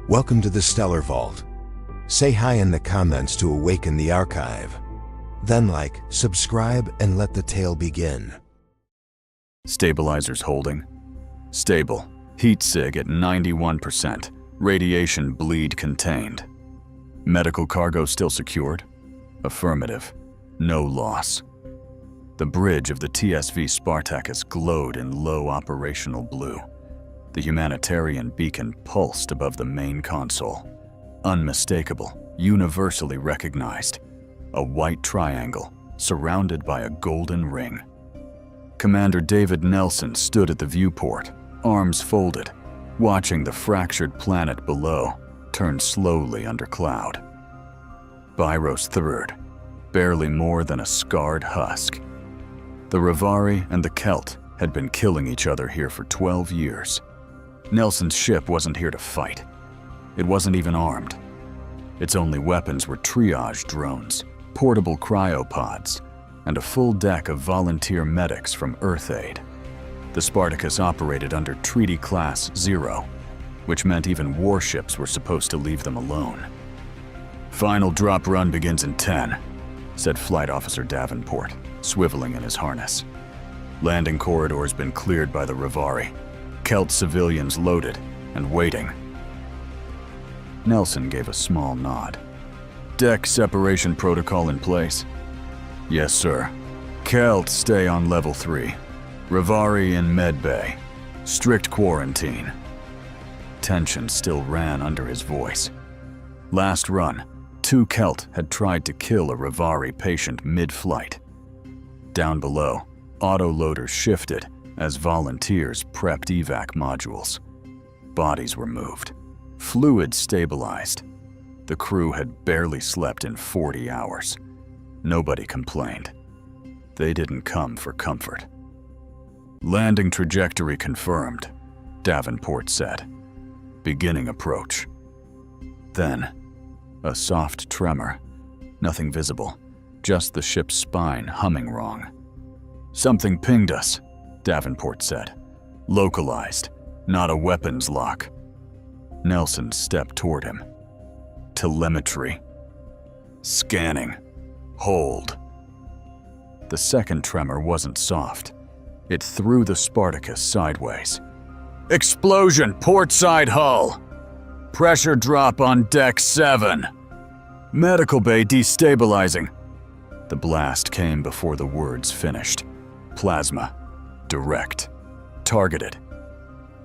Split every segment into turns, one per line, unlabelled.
Welcome to the Stellar Vault. Say hi in the comments to awaken the archive. Then like, subscribe, and let the tale begin.
Stabilizers holding. Stable. Heat sig at 91%. Radiation bleed contained. Medical cargo still secured? Affirmative. No loss. The bridge of the TSV Spartacus glowed in low operational blue. The humanitarian beacon pulsed above the main console. Unmistakable, universally recognized. A white triangle surrounded by a golden ring. Commander David Nelson stood at the viewport, arms folded, watching the fractured planet below turn slowly under cloud. Byros III, barely more than a scarred husk. The Revari and the Celt had been killing each other here for 12 years. Nelson's ship wasn't here to fight. It wasn't even armed. Its only weapons were triage drones, portable cryopods, and a full deck of volunteer medics from Earth Aid. The Spartacus operated under Treaty Class 0, which meant even warships were supposed to leave them alone. "Final drop run begins in 10, said Flight Officer Davenport, swiveling in his harness. Landing corridor's been cleared by the Revari. Celt civilians loaded and waiting. Nelson gave a small nod. Deck separation protocol in place? Yes, sir. Celt stay on level 3. Revari in med bay. Strict quarantine. Tension still ran under his voice. Last run, 2 Celt had tried to kill a Revari patient mid-flight. Down below, autoloaders shifted as volunteers prepped evac modules. Bodies were moved. Fluid stabilized. The crew had barely slept in 40 hours. Nobody complained. They didn't come for comfort. Landing trajectory confirmed, Davenport said. Beginning approach. Then, a soft tremor. Nothing visible, just the ship's spine humming wrong. Something pinged us, Davenport said. Localized, not a weapons lock. Nelson stepped toward him. Telemetry. Scanning. Hold. The second tremor wasn't soft. It threw the Spartacus sideways. Explosion, port side hull! Pressure drop on deck 7. Medical bay destabilizing. The blast came before the words finished. Plasma. Direct. Targeted.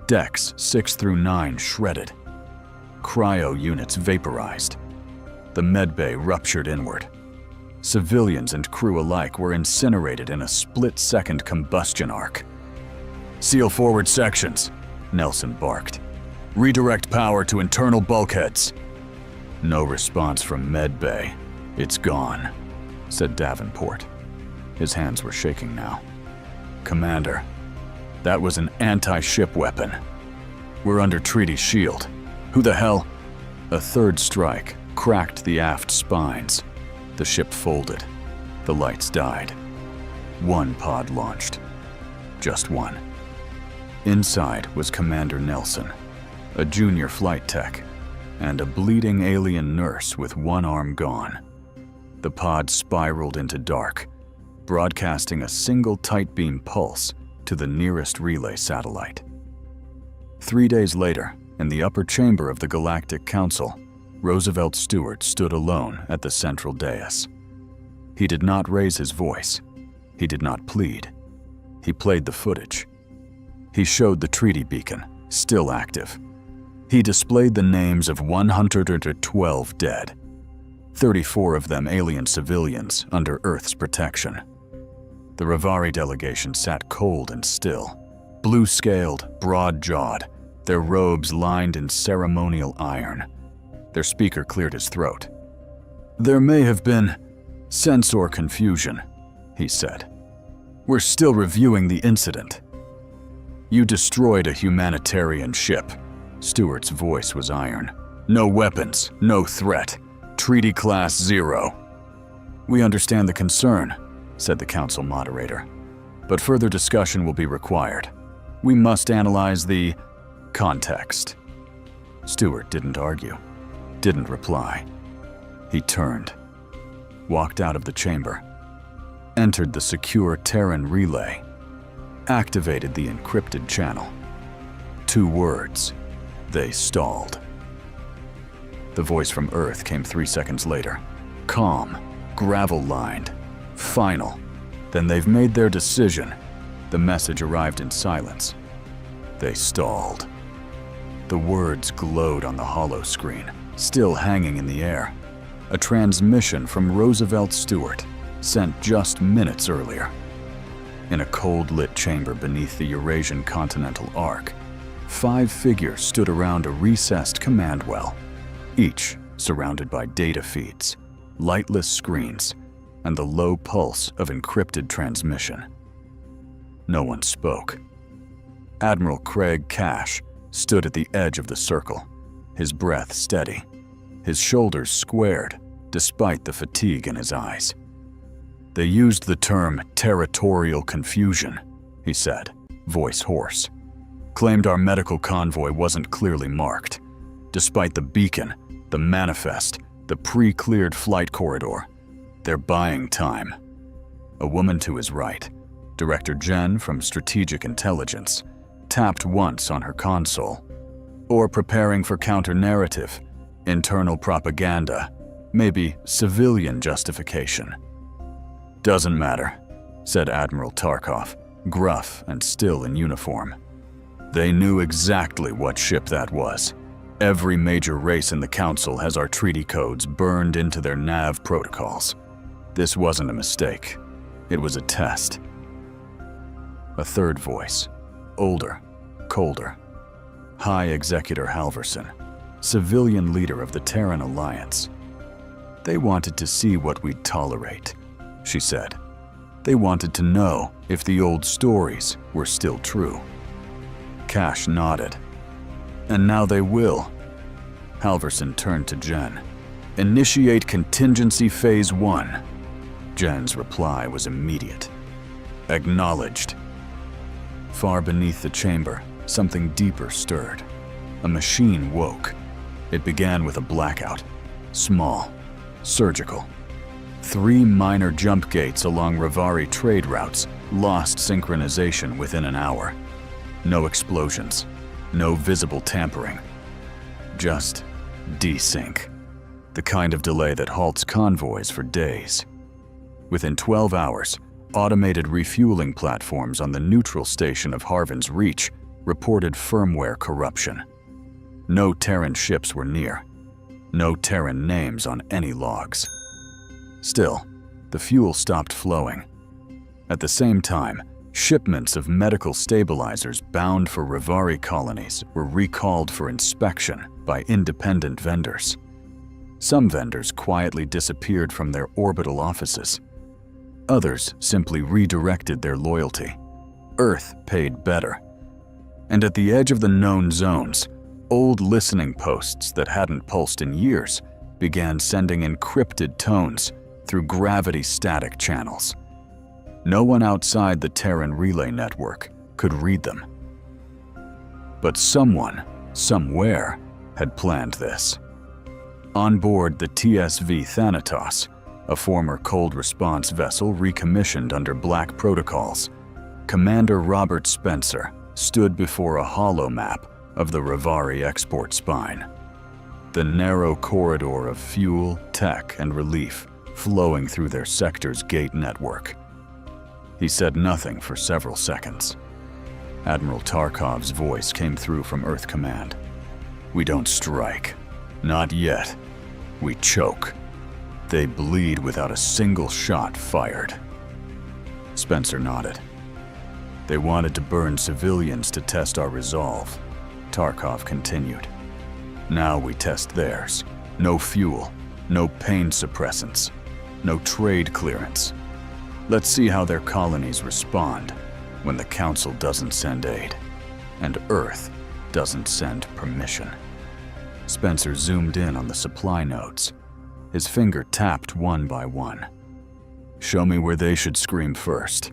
Decks 6 through 9 shredded. Cryo units vaporized. The medbay ruptured inward. Civilians and crew alike were incinerated in a split-second combustion arc. Seal forward sections, Nelson barked. Redirect power to internal bulkheads. No response from medbay. It's gone, said Davenport. His hands were shaking now. Commander, that was an anti-ship weapon. We're under treaty shield. Who the hell? A third strike cracked the aft spines. The ship folded. The lights died. 1 pod launched. Just 1. Inside was Commander Nelson, a junior flight tech, and a bleeding alien nurse with 1 arm gone. The pod spiraled into dark, broadcasting a single tight beam pulse to the nearest relay satellite. 3 days later, in the upper chamber of the Galactic Council, Roosevelt Stewart stood alone at the central dais. He did not raise his voice. He did not plead. He played the footage. He showed the treaty beacon, still active. He displayed the names of 112 dead, 34 of them alien civilians under Earth's protection. The Revari delegation sat cold and still, blue-scaled, broad-jawed, their robes lined in ceremonial iron. Their speaker cleared his throat. There may have been sensor confusion, he said. We're still reviewing the incident. You destroyed a humanitarian ship. Stewart's voice was iron. No weapons, no threat. Treaty Class 0. We understand the concern, said the council moderator, but further discussion will be required. We must analyze the context. Stewart didn't argue, didn't reply. He turned, walked out of the chamber, entered the secure Terran relay, activated the encrypted channel. 2 words. They stalled. The voice from Earth came 3 seconds later. Calm, gravel-lined, final. Then they've made their decision. The message arrived in silence. They stalled. The words glowed on the hollow screen, still hanging in the air. A transmission from Roosevelt Stewart, sent just minutes earlier. In a cold-lit chamber beneath the Eurasian continental arc, 5 figures stood around a recessed command well, each surrounded by data feeds, lightless screens, and the low pulse of encrypted transmission. No one spoke. Admiral Craig Cash stood at the edge of the circle, his breath steady, his shoulders squared despite the fatigue in his eyes. They used the term territorial confusion, he said, voice hoarse. Claimed our medical convoy wasn't clearly marked. Despite the beacon, the manifest, the pre-cleared flight corridor, they're buying time. A woman to his right, Director Jen from Strategic Intelligence, tapped once on her console. Or preparing for counter-narrative, internal propaganda, maybe civilian justification. Doesn't matter, said Admiral Tarkov, gruff and still in uniform. They knew exactly what ship that was. Every major race in the Council has our treaty codes burned into their nav protocols. This wasn't a mistake. It was a test. A third voice, older, colder. High Executor Halverson, civilian leader of the Terran Alliance. They wanted to see what we'd tolerate, she said. They wanted to know if the old stories were still true. Cash nodded. And now they will. Halverson turned to Jen. Initiate contingency phase 1. Jen's reply was immediate. Acknowledged. Far beneath the chamber, something deeper stirred. A machine woke. It began with a blackout. Small. Surgical. 3 minor jump gates along Revari trade routes lost synchronization within an hour. No explosions. No visible tampering. Just desync. The kind of delay that halts convoys for days. Within 12 hours, automated refueling platforms on the neutral station of Harvin's Reach reported firmware corruption. No Terran ships were near. No Terran names on any logs. Still, the fuel stopped flowing. At the same time, shipments of medical stabilizers bound for Revari colonies were recalled for inspection by independent vendors. Some vendors quietly disappeared from their orbital offices. Others simply redirected their loyalty. Earth paid better. And at the edge of the known zones, old listening posts that hadn't pulsed in years began sending encrypted tones through gravity-static channels. No one outside the Terran relay network could read them. But someone, somewhere, had planned this. On board the TSV Thanatos, a former cold response vessel recommissioned under Black protocols, Commander Robert Spencer stood before a holo map of the Revari export spine. The narrow corridor of fuel, tech, and relief flowing through their sector's gate network. He said nothing for several seconds. Admiral Tarkov's voice came through from Earth Command. We don't strike. Not yet. We choke. They bleed without a single shot fired. Spencer nodded. They wanted to burn civilians to test our resolve, Tarkov continued. Now we test theirs. No fuel, no pain suppressants, no trade clearance. Let's see how their colonies respond when the Council doesn't send aid, and Earth doesn't send permission. Spencer zoomed in on the supply nodes. His finger tapped one by one. Show me where they should scream first.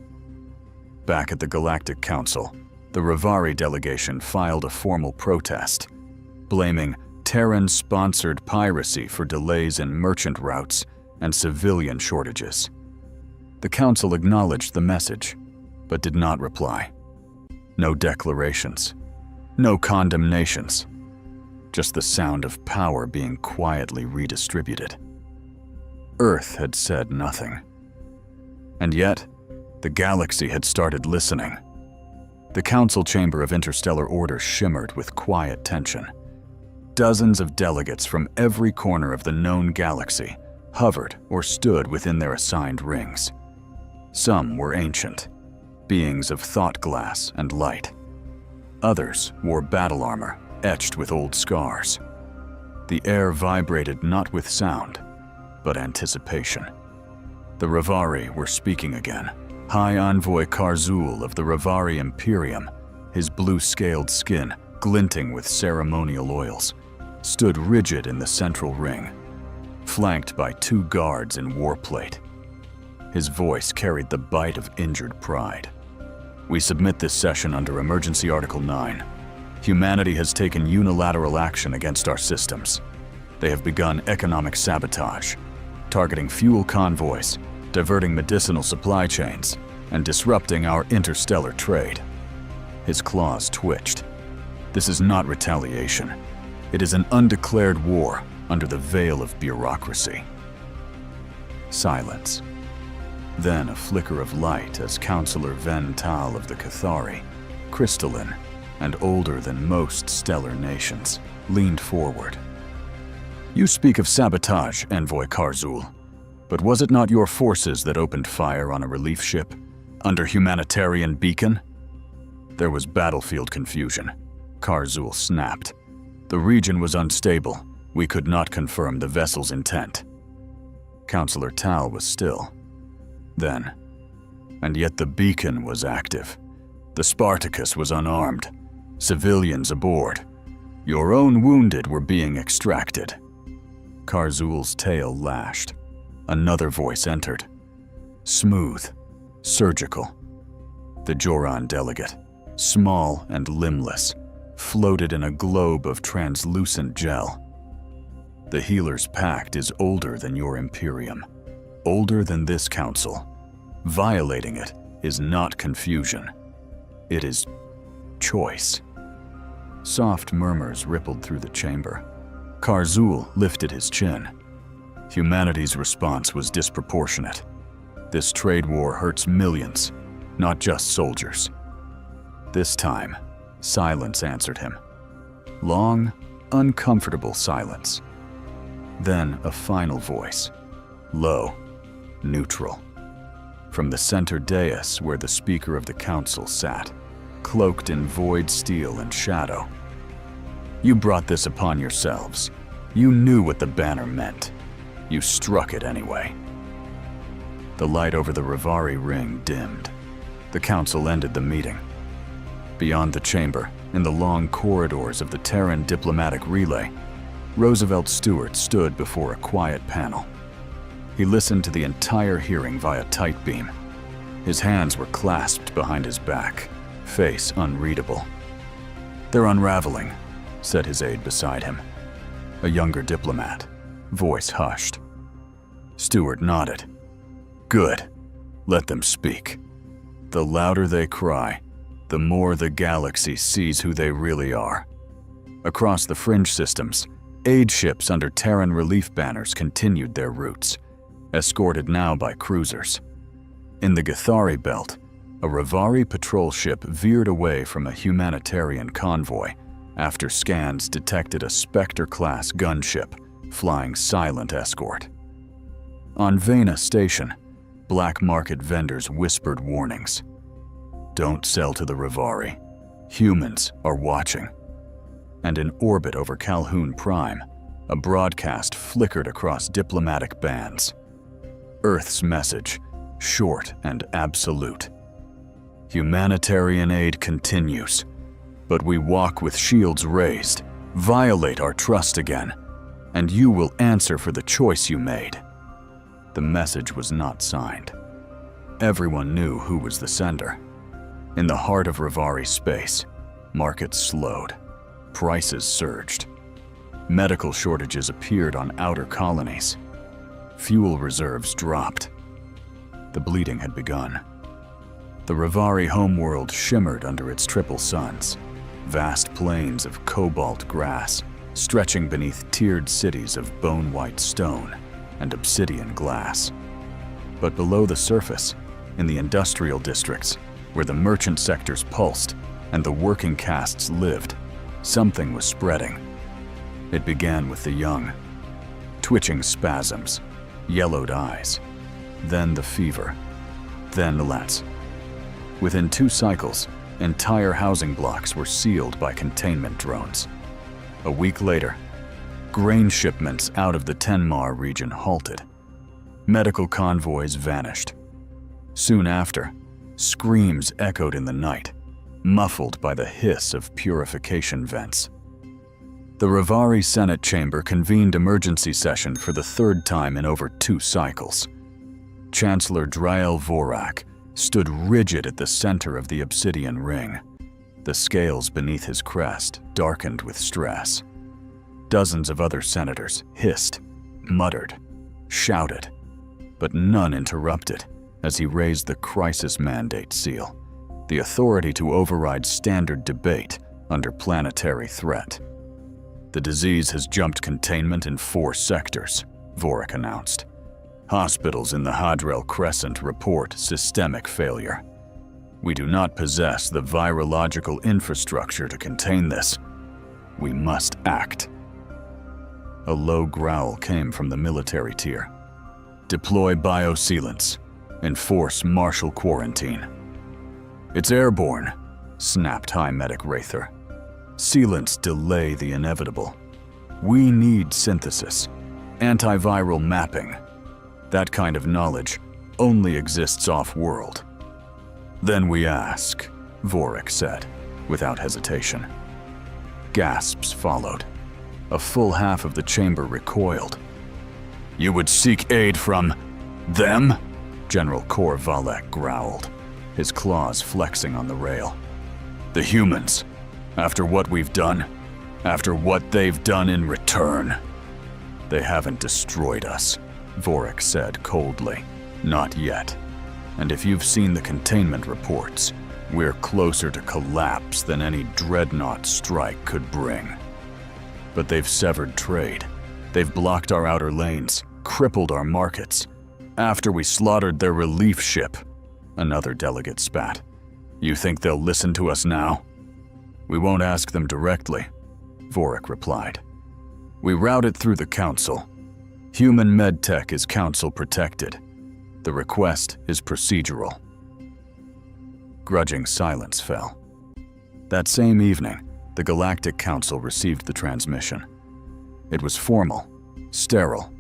Back at the Galactic Council, the Revari delegation filed a formal protest. blaming Terran-sponsored piracy for delays in merchant routes and civilian shortages. The Council acknowledged the message, but did not reply. No declarations, no condemnations, just the sound of power being quietly redistributed. Earth had said nothing. And yet, the galaxy had started listening. The Council chamber of interstellar order shimmered with quiet tension. Dozens of delegates from every corner of the known galaxy hovered or stood within their assigned rings. Some were ancient, beings of thought glass and light. Others wore battle armor etched with old scars. The air vibrated not with sound, but anticipation. The Revari were speaking again. High Envoy Karzul of the Revari Imperium, his blue-scaled skin glinting with ceremonial oils, stood rigid in the central ring, flanked by 2 guards in warplate. His voice carried the bite of injured pride. We submit this session under Emergency Article 9. Humanity has taken unilateral action against our systems. They have begun economic sabotage, targeting fuel convoys, diverting medicinal supply chains, and disrupting our interstellar trade. His claws twitched. This is not retaliation. It is an undeclared war under the veil of bureaucracy. Silence. Then a flicker of light as Councillor Ven Tal of the Cathari, crystalline and older than most stellar nations, leaned forward. You speak of sabotage, Envoy Karzul, but was it not your forces that opened fire on a relief ship under humanitarian beacon? There was battlefield confusion. Karzul snapped. The region was unstable. We could not confirm the vessel's intent. Councillor Tal was still. Then, and yet the beacon was active. The Spartacus was unarmed. Civilians aboard. Your own wounded were being extracted. Karzul's tail lashed. Another voice entered. Smooth, surgical. The Joran delegate, small and limbless, floated in a globe of translucent gel. The Healer's Pact is older than your Imperium, older than this Council. Violating it is not confusion. It is choice. Soft murmurs rippled through the chamber. Karzul lifted his chin. Humanity's response was disproportionate. This trade war hurts millions, not just soldiers. This time, silence answered him. Long, uncomfortable silence. Then a final voice, low, neutral. From the center dais where the Speaker of the Council sat, cloaked in void steel and shadow. You brought this upon yourselves. You knew what the banner meant. You struck it anyway. The light over the Revari ring dimmed. The Council ended the meeting. Beyond the chamber, in the long corridors of the Terran diplomatic relay, Roosevelt Stewart stood before a quiet panel. He listened to the entire hearing via tight beam. His hands were clasped behind his back, face unreadable. They're unraveling, said his aide beside him. A younger diplomat, voice hushed. Stewart nodded. Good. Let them speak. The louder they cry, the more the galaxy sees who they really are. Across the fringe systems, aid ships under Terran relief banners continued their routes, escorted now by cruisers. In the Gathari belt, a Revari patrol ship veered away from a humanitarian convoy after scans detected a Spectre-class gunship flying silent escort. On Vena Station, black market vendors whispered warnings. Don't sell to the Revari. Humans are watching. And in orbit over Calhoun Prime, a broadcast flickered across diplomatic bands. Earth's message, short and absolute. Humanitarian aid continues, but we walk with shields raised, violate our trust again, and you will answer for the choice you made. The message was not signed. Everyone knew who was the sender. In the heart of Revari space, markets slowed, prices surged, Medical shortages appeared on outer colonies. Fuel reserves dropped. The bleeding had begun. The Revari homeworld shimmered under its triple suns, vast plains of cobalt grass stretching beneath tiered cities of bone-white stone and obsidian glass. But below the surface, in the industrial districts, where the merchant sectors pulsed and the working castes lived, something was spreading. It began with the young. Twitching spasms, yellowed eyes, then the fever, then the lats. Within 2 cycles, entire housing blocks were sealed by containment drones. A week later, grain shipments out of the Tenmar region halted. Medical convoys vanished. Soon after, screams echoed in the night, muffled by the hiss of purification vents. The Revari Senate chamber convened emergency session for the 3rd time in over 2 cycles. Chancellor Drael Vorak stood rigid at the center of the obsidian ring. The scales beneath his crest darkened with stress. Dozens of other senators hissed, muttered, shouted, but none interrupted as he raised the crisis mandate seal, the authority to override standard debate under planetary threat. The disease has jumped containment in 4 sectors, Vorak announced. Hospitals in the Hadrel Crescent report systemic failure. We do not possess the virological infrastructure to contain this. We must act. A low growl came from the military tier. Deploy biosealants. Enforce martial quarantine. It's airborne, snapped High Medic Rather. Sealants delay the inevitable. We need synthesis, antiviral mapping. That kind of knowledge only exists off-world. Then we ask, Vorak said, without hesitation. Gasps followed. A full half of the chamber recoiled. You would seek aid from them? General Kor Valek growled, his claws flexing on the rail. The humans, after what we've done, after what they've done in return. They haven't destroyed us, Vorak said coldly. Not yet. And if you've seen the containment reports, we're closer to collapse than any dreadnought strike could bring. But they've severed trade. They've blocked our outer lanes, crippled our markets. After we slaughtered their relief ship, another delegate spat. You think they'll listen to us now? We won't ask them directly, Vorak replied. We route it through the council. Human medtech is council protected. The request is procedural. Grudging silence fell. That same evening, the Galactic Council received the transmission. It was formal, sterile,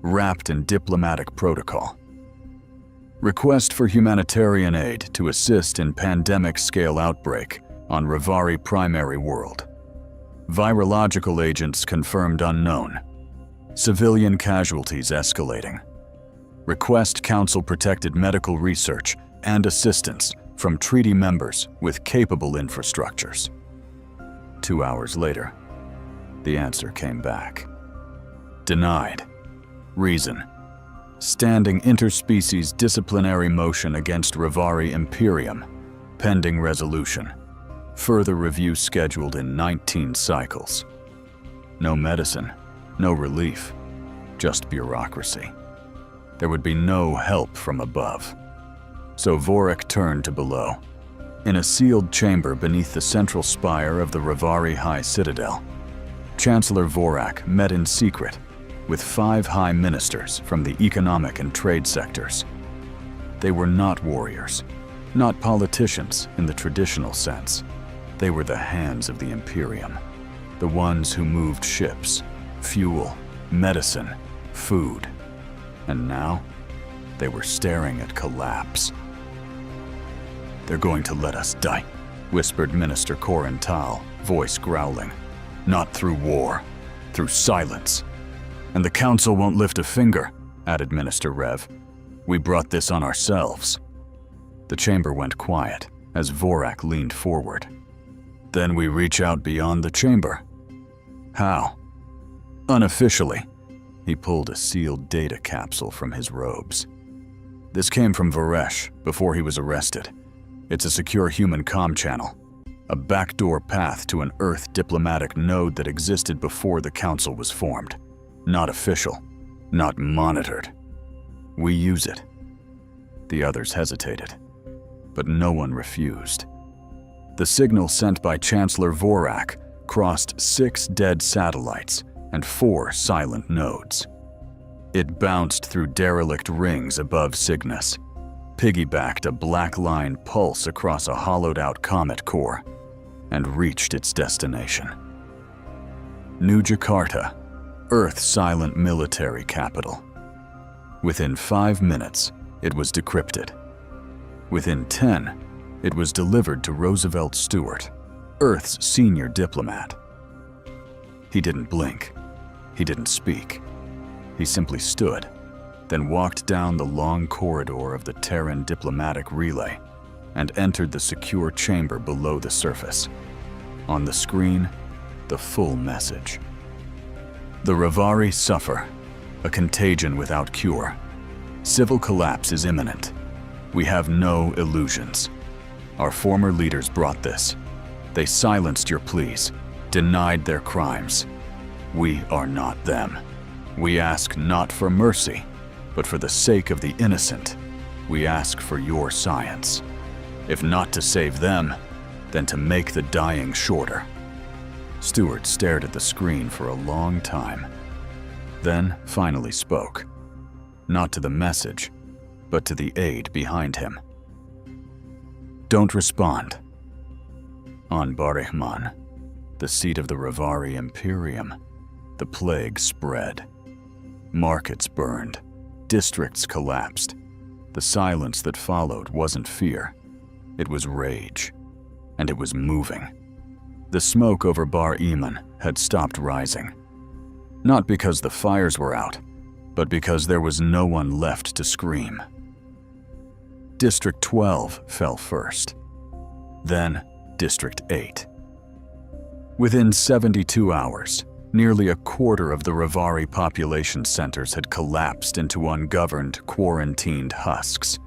wrapped in diplomatic protocol. Request for humanitarian aid to assist in pandemic-scale outbreak on Revari primary world. Virological agents confirmed unknown. Civilian casualties escalating. Request council-protected medical research and assistance from treaty members with capable infrastructures. 2 hours later, the answer came back. Denied. Reason: standing interspecies disciplinary motion against Revari Imperium, pending resolution. Further review scheduled in 19 cycles. No medicine, no relief, just bureaucracy. There would be no help from above. So Vorak turned to below. In a sealed chamber beneath the central spire of the Revari High Citadel, Chancellor Vorak met in secret with 5 high ministers from the economic and trade sectors. They were not warriors, not politicians in the traditional sense. They were the hands of the Imperium, the ones who moved ships, fuel, medicine, food. And now, they were staring at collapse. They're going to let us die, whispered Minister Corin Tal, voice growling. Not through war, through silence. And the Council won't lift a finger, added Minister Rev. We brought this on ourselves. The chamber went quiet as Vorak leaned forward. Then we reach out beyond the chamber. How? Unofficially, he pulled a sealed data capsule from his robes. This came from Varesh before he was arrested. It's a secure human comm channel, a backdoor path to an Earth diplomatic node that existed before the Council was formed. Not official, not monitored. We use it. The others hesitated, but no one refused. The signal sent by Chancellor Vorak crossed 6 dead satellites and 4 silent nodes. It bounced through derelict rings above Cygnus, piggybacked a black line pulse across a hollowed-out comet core, and reached its destination. New Jakarta, Earth's silent military capital. Within 5 minutes, it was decrypted. Within 10, it was delivered to Roosevelt Stewart, Earth's senior diplomat. He didn't blink. He didn't speak. He simply stood, then walked down the long corridor of the Terran diplomatic relay and entered the secure chamber below the surface. On the screen, the full message. The Revari suffer, a contagion without cure. Civil collapse is imminent. We have no illusions. Our former leaders brought this. They silenced your pleas, denied their crimes. We are not them. We ask not for mercy, but for the sake of the innocent. We ask for your science. If not to save them, then to make the dying shorter. Stewart stared at the screen for a long time, then finally spoke. Not to the message, but to the aide behind him. Don't respond. On Barihman, the seat of the Revari Imperium, the plague spread. Markets burned, districts collapsed. The silence that followed wasn't fear. It was rage, and it was moving. The smoke over Bar Eman had stopped rising. Not because the fires were out, but because there was no one left to scream. District 12 fell first. Then District 8. Within 72 hours, nearly a quarter of the Revari population centers had collapsed into ungoverned, quarantined husks.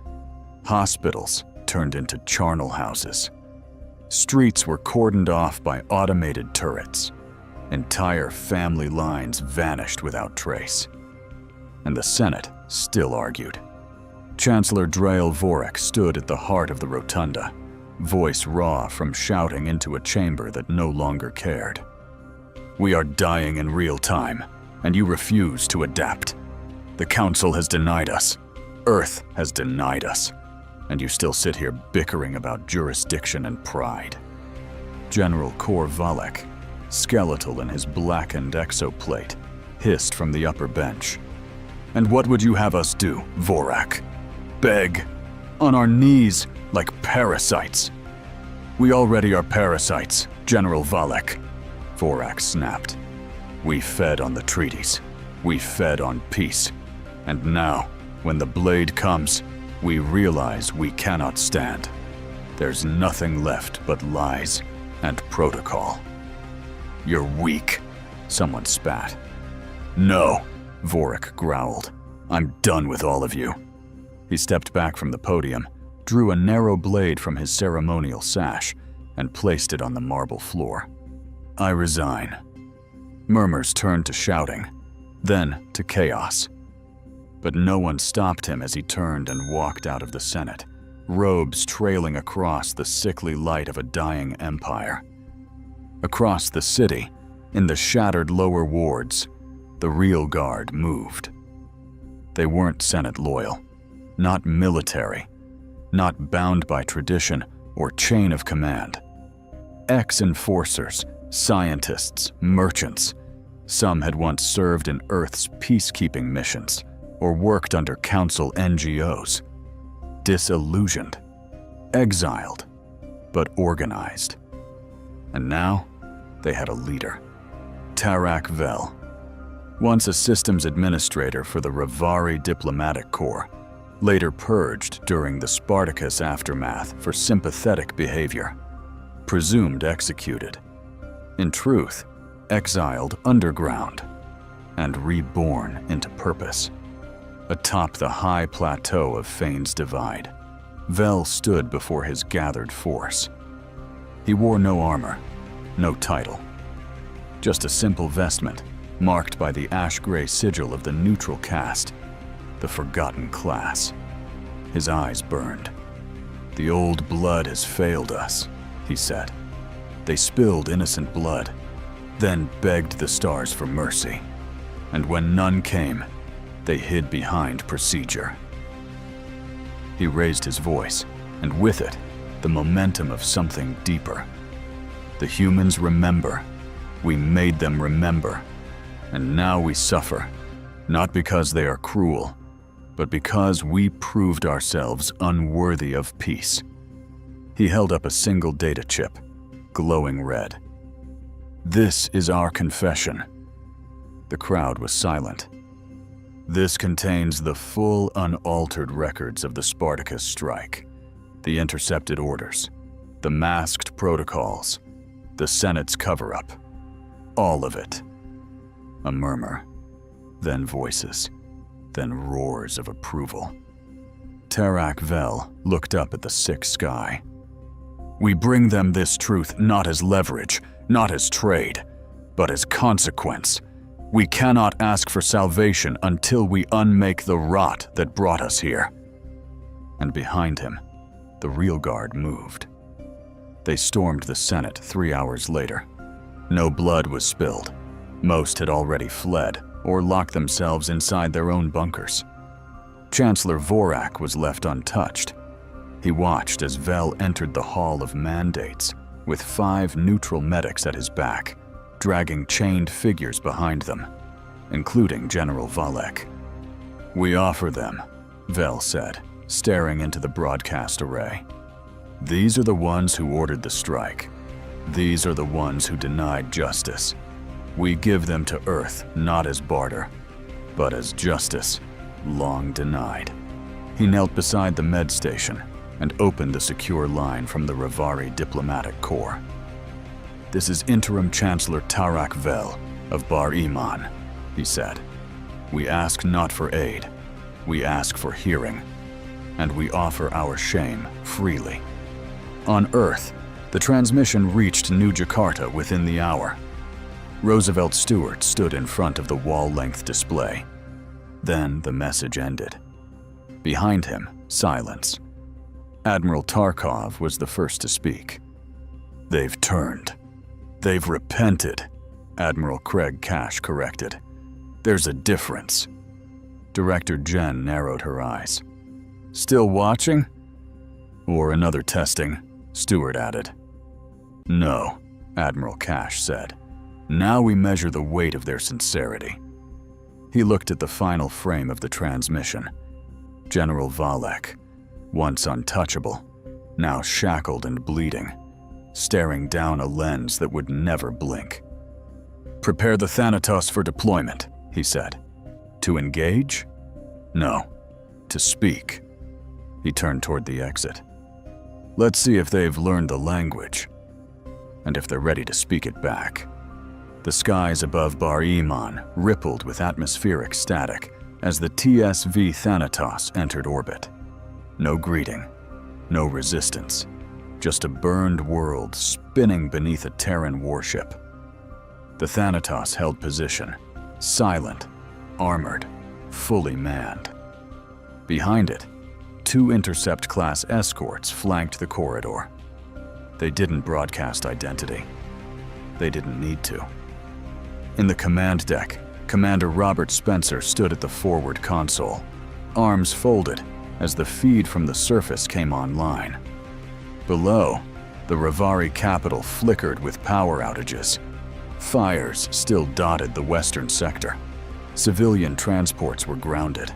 Hospitals turned into charnel houses. Streets were cordoned off by automated turrets. Entire family lines vanished without trace. And the Senate still argued. Chancellor Drael Vorak stood at the heart of the rotunda, voice raw from shouting into a chamber that no longer cared. We are dying in real time, and you refuse to adapt. The Council has denied us. Earth has denied us. And you still sit here bickering about jurisdiction and pride. General Kor Valek, skeletal in his blackened exoplate, hissed from the upper bench. And what would you have us do, Vorak? Beg, on our knees, like parasites. We already are parasites, General Valek. Vorak snapped. We fed on the treaties. We fed on peace. And now, when the blade comes, we realize we cannot stand. There's nothing left but lies and protocol. You're weak, someone spat. No, Vorak growled. I'm done with all of you. He stepped back from the podium, drew a narrow blade from his ceremonial sash, and placed it on the marble floor. I resign. Murmurs turned to shouting, then to chaos. But no one stopped him as he turned and walked out of the Senate, robes trailing across the sickly light of a dying empire. Across the city, in the shattered lower wards, the real guard moved. They weren't Senate loyal, not military, not bound by tradition or chain of command. Ex-enforcers, scientists, merchants. Some had once served in Earth's peacekeeping missions or worked under Council NGOs. Disillusioned, exiled, but organized. And now, they had a leader, Tarak Vel. Once a systems administrator for the Revari Diplomatic Corps, later purged during the Spartacus aftermath for sympathetic behavior, presumed executed. In truth, exiled underground. and reborn into purpose. Atop the high plateau of Fane's Divide, Vel stood before his gathered force. He wore no armor, no title, just a simple vestment marked by the ash-gray sigil of the neutral caste, the Forgotten Class. His eyes burned. "The old blood has failed us," he said. "They spilled innocent blood, then begged the stars for mercy. And when none came, they hid behind procedure." He raised his voice, and with it, the momentum of something deeper. "The humans remember. We made them remember. And now we suffer, not because they are cruel, but because we proved ourselves unworthy of peace." He held up a single data chip, glowing red. "This is our confession." The crowd was silent. "This contains the full, unaltered records of the Spartacus strike, the intercepted orders, the masked protocols, the Senate's cover-up. All of it." A murmur, then voices, then roars of approval. Tarak Vel looked up at the sick sky. "We bring them this truth not as leverage, not as trade, but as consequence. We cannot ask for salvation until we unmake the rot that brought us here." And behind him, the real guard moved. They stormed the Senate 3 hours later. No blood was spilled. Most had already fled or locked themselves inside their own bunkers. Chancellor Vorak was left untouched. He watched as Vel entered the Hall of Mandates with 5 neutral medics at his back, dragging chained figures behind them, including General Valek. "We offer them," Vel said, staring into the broadcast array. "These are the ones who ordered the strike. These are the ones who denied justice. We give them to Earth not as barter, but as justice, long denied." He knelt beside the med station and opened the secure line from the Revari Diplomatic Corps. "This is Interim Chancellor Tarak Vel of Bar Iman," he said. "We ask not for aid, we ask for hearing, and we offer our shame freely." On Earth, the transmission reached New Jakarta within the hour. Roosevelt Stewart stood in front of the wall-length display. Then the message ended. Behind him, silence. Admiral Tarkov was the first to speak. "They've turned. They've repented," Admiral Craig Cash corrected. "There's a difference." Director Jen narrowed her eyes. "Still watching?" "Or another testing," Stewart added. "No," Admiral Cash said. "Now we measure the weight of their sincerity." He looked at the final frame of the transmission. General Valek, once untouchable, now shackled and bleeding, staring down a lens that would never blink. "Prepare the Thanatos for deployment," he said. "To engage? No, to speak." He turned toward the exit. "Let's see if they've learned the language, and if they're ready to speak it back." The skies above Bar Iman rippled with atmospheric static as the TSV Thanatos entered orbit. No greeting, no resistance, just a burned world spinning beneath a Terran warship. The Thanatos held position, silent, armored, fully manned. Behind it, 2 Intercept-class escorts flanked the corridor. They didn't broadcast identity. They didn't need to. In the command deck, Commander Robert Spencer stood at the forward console, arms folded as the feed from the surface came online. Below, the Revari capital flickered with power outages. Fires still dotted the western sector. Civilian transports were grounded.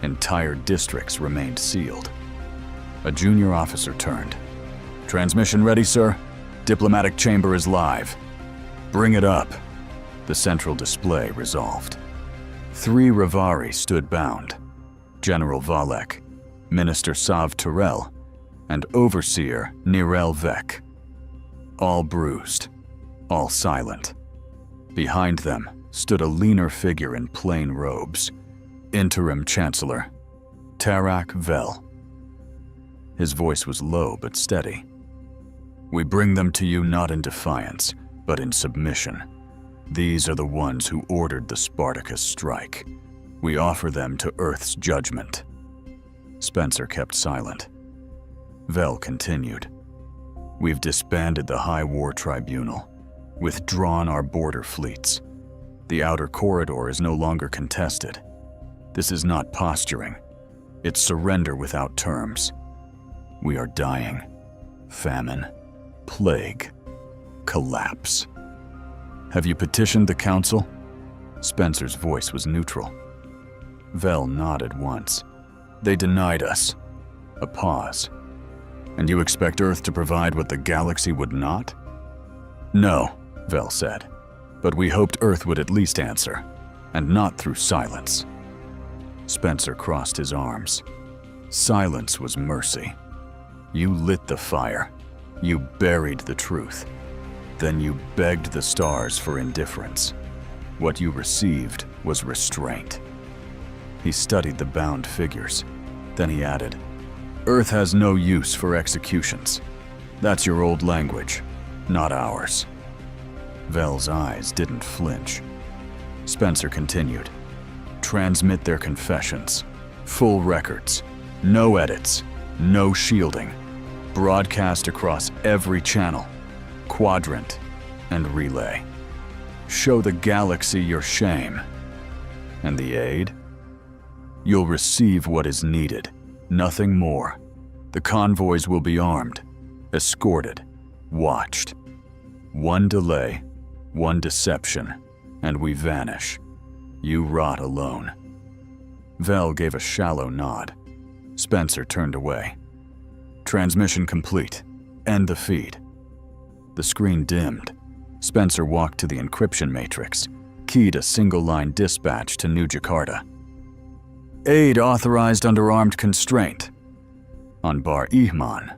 Entire districts remained sealed. A junior officer turned. "Transmission ready, sir? Diplomatic chamber is live." "Bring it up." The central display resolved. 3 Revari stood bound. General Valek, Minister Sav Terrell, and Overseer Nirel Vek. All bruised, all silent. Behind them, stood a leaner figure in plain robes, Interim Chancellor Tarak Vel. His voice was low but steady. "We bring them to you not in defiance, but in submission. These are the ones who ordered the Spartacus strike. We offer them to Earth's judgment." Spencer kept silent. Vel continued. "We've disbanded the High War Tribunal, withdrawn our border fleets. The outer corridor is no longer contested. This is not posturing. It's surrender without terms. We are dying. Famine, plague, collapse. Have you petitioned the Council?" Spencer's voice was neutral. Vel nodded once. "They denied us." A pause. "And you expect Earth to provide what the galaxy would not?" "No," Vel said. "But we hoped Earth would at least answer, and not through silence." Spencer crossed his arms. Silence was mercy. You lit the fire. You buried the truth. Then you begged the stars for indifference. What you received was restraint. He studied the bound figures. Then he added, "Earth has no use for executions. That's your old language, not ours." Vel's eyes didn't flinch. Spencer continued, "Transmit their confessions. Full records. No edits. No shielding. Broadcast across every channel, quadrant, and relay. Show the galaxy your shame. And the aid? You'll receive what is needed, nothing more. The convoys will be armed, escorted, watched. One delay, one deception, and we vanish. You rot alone." Vel gave a shallow nod. Spencer turned away. "Transmission complete. End the feed." The screen dimmed. Spencer walked to the encryption matrix, keyed a single-line dispatch to New Jakarta. "Aid authorized under armed constraint." On Bar Ihman,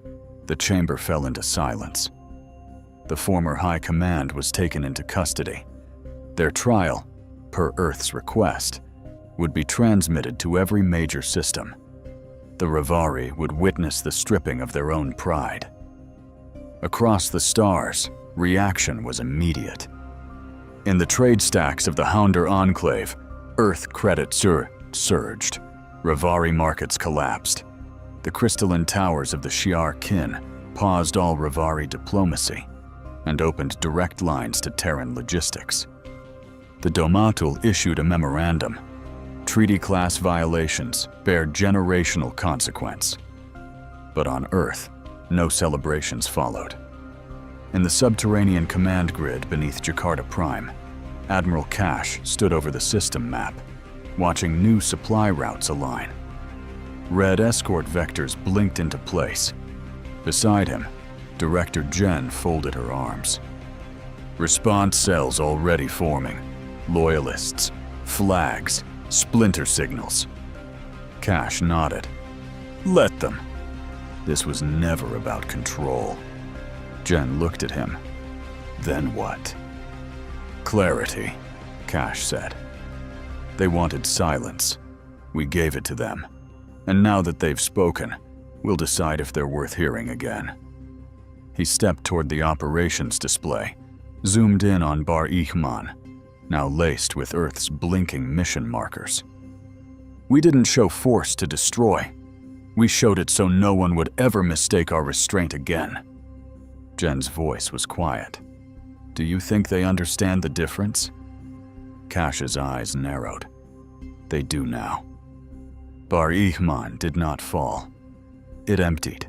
the chamber fell into silence. The former High Command was taken into custody. Their trial, per Earth's request, would be transmitted to every major system. The Revari would witness the stripping of their own pride. Across the stars, reaction was immediate. In the trade stacks of the Hounder Enclave, Earth credit surged. Revari markets collapsed. The crystalline towers of the Shi'ar Kin paused all Revari diplomacy and opened direct lines to Terran logistics. The Domatul issued a memorandum. Treaty class violations bear generational consequence. But on Earth, no celebrations followed. In the subterranean command grid beneath Jakarta Prime, Admiral Cash stood over the system map, watching new supply routes align. Red escort vectors blinked into place. Beside him, Director Jen folded her arms. "Response cells already forming. Loyalists, flags, splinter signals." Cash nodded. "Let them." This was never about control. Jen looked at him. "Then what?" "Clarity," Cash said. "They wanted silence. We gave it to them. And now that they've spoken, we'll decide if they're worth hearing again." He stepped toward the operations display, zoomed in on Bar Ihman, now laced with Earth's blinking mission markers. "We didn't show force to destroy. We showed it so no one would ever mistake our restraint again." Jen's voice was quiet. "Do you think they understand the difference?" Cash's eyes narrowed. "They do now." Bar Ihman did not fall. It emptied.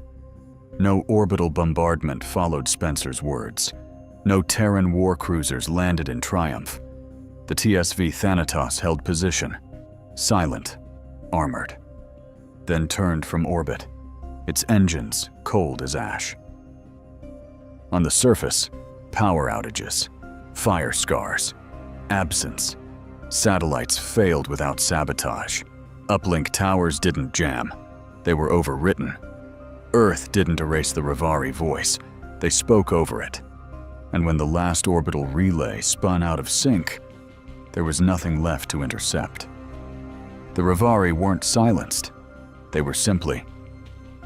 No orbital bombardment followed Spencer's words. No Terran war cruisers landed in triumph. The TSV Thanatos held position, silent, armored, then turned from orbit, its engines cold as ash. On the surface, power outages, fire scars, absence. Satellites failed without sabotage. Uplink towers didn't jam. They were overwritten. Earth didn't erase the Revari voice. They spoke over it. And when the last orbital relay spun out of sync, There was nothing left to intercept. The Revari weren't silenced. They were simply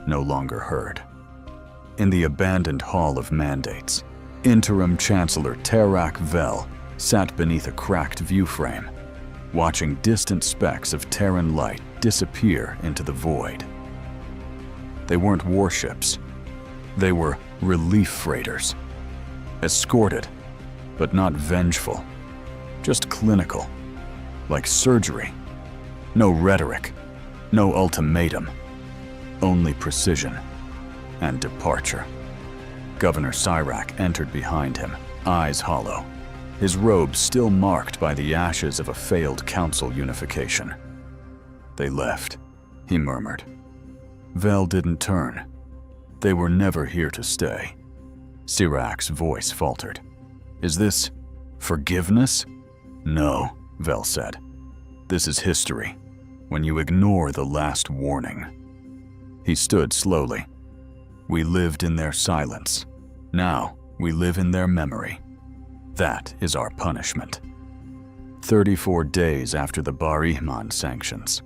no longer heard. In the abandoned Hall of Mandates, Interim Chancellor Terak Vel sat beneath a cracked viewframe, watching distant specks of Terran light disappear into the void. They weren't warships. They were relief freighters, escorted, but not vengeful, just clinical, like surgery. No rhetoric, no ultimatum, only precision and departure. Governor Cyrak entered behind him, eyes hollow, his robe still marked by the ashes of a failed council unification. "They left," he murmured. Vel didn't turn. They were never here to stay. Cyrak's voice faltered. "Is this forgiveness?" "No," Vel said. "This is history, when you ignore the last warning." He stood slowly. "We lived in their silence. Now we live in their memory. That is our punishment." 34 days after the Bar Ihman sanctions,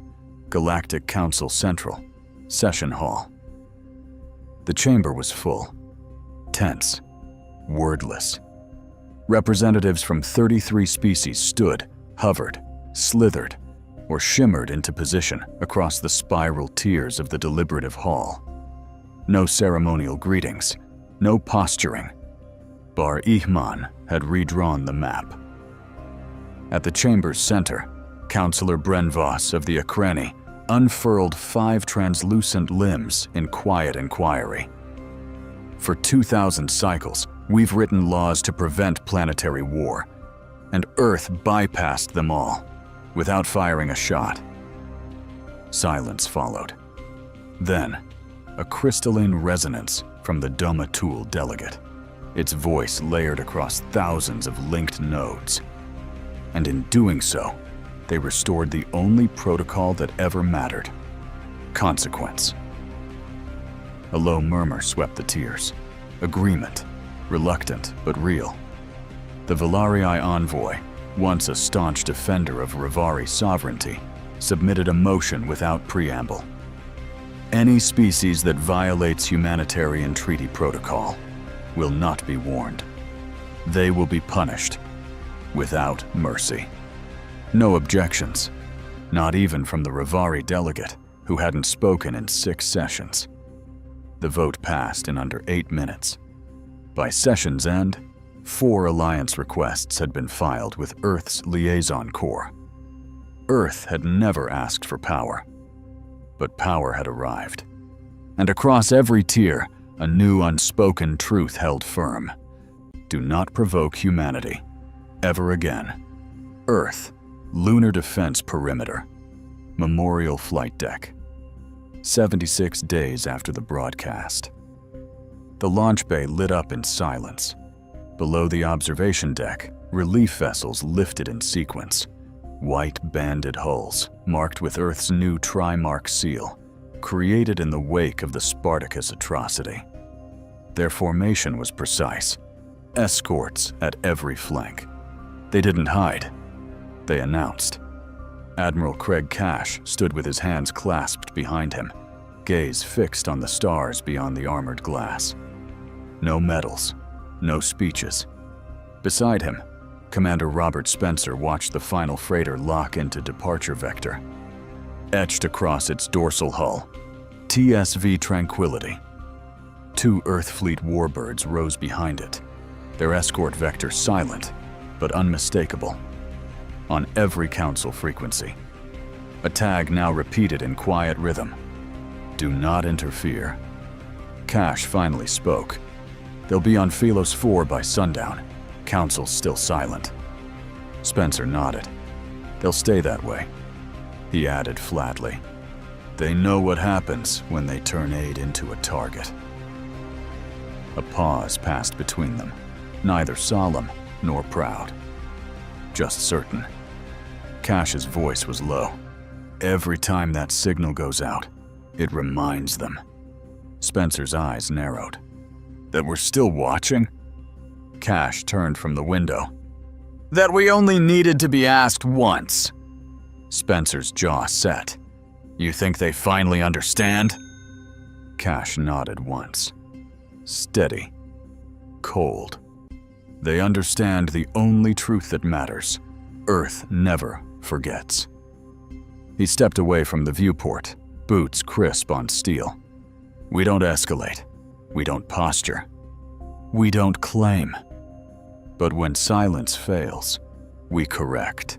Galactic Council Central, Session Hall. The chamber was full, tense, wordless. Representatives from 33 species stood, hovered, slithered, or shimmered into position across the spiral tiers of the deliberative hall. No ceremonial greetings, no posturing. Bar Ihman had redrawn the map. At the chamber's center, Councillor Brenvoss of the Akreni unfurled 5 translucent limbs in quiet inquiry. "For 2,000 cycles, we've written laws to prevent planetary war, and Earth bypassed them all, without firing a shot." Silence followed. Then, a crystalline resonance from the Domatul delegate, its voice layered across thousands of linked nodes. And in doing so, they restored the only protocol that ever mattered: consequence. A low murmur swept the tiers. Agreement, reluctant but real. The Valarii envoy, once a staunch defender of Revari sovereignty, submitted a motion without preamble. Any species that violates humanitarian treaty protocol will not be warned. They will be punished without mercy. No objections, not even from the Revari delegate, who hadn't spoken in 6 sessions. The vote passed in under 8 minutes. By session's end, 4 alliance requests had been filed with Earth's liaison corps. Earth had never asked for power, but power had arrived. And across every tier, a new unspoken truth held firm: do not provoke humanity, ever again. Earth, Lunar Defense Perimeter, Memorial Flight Deck. 76 days after the broadcast. The launch bay lit up in silence. Below the observation deck, relief vessels lifted in sequence. White banded hulls, marked with Earth's new Trimark seal, created in the wake of the Spartacus atrocity. Their formation was precise. Escorts at every flank. They didn't hide. They announced. Admiral Craig Cash stood with his hands clasped behind him, gaze fixed on the stars beyond the armored glass. No medals, no speeches. Beside him, Commander Robert Spencer watched the final freighter lock into departure vector. Etched across its dorsal hull, TSV Tranquility. 2 Earth Fleet warbirds rose behind it, their escort vector silent but unmistakable. On every council frequency. A tag now repeated in quiet rhythm: do not interfere. Cash finally spoke. They'll be on Philos 4 by sundown. Council's still silent. Spencer nodded. They'll stay that way. He added flatly, they know what happens when they turn aid into a target. A pause passed between them, neither solemn nor proud. Just certain. Cash's voice was low. Every time that signal goes out, it reminds them. Spencer's eyes narrowed. That we're still watching? Cash turned from the window. That we only needed to be asked once. Spencer's jaw set. You think they finally understand? Cash nodded once. Steady. Cold. They understand the only truth that matters. Earth never forgets. He stepped away from the viewport, boots crisp on steel. We don't escalate. We don't posture. We don't claim. But when silence fails, we correct.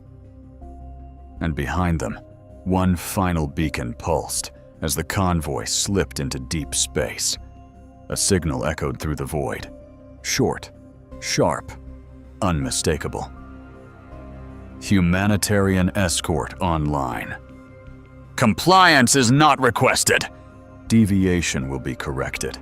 And behind them, one final beacon pulsed as the convoy slipped into deep space. A signal echoed through the void. Short, sharp, unmistakable. Humanitarian escort online. Compliance is not requested. Deviation will be corrected.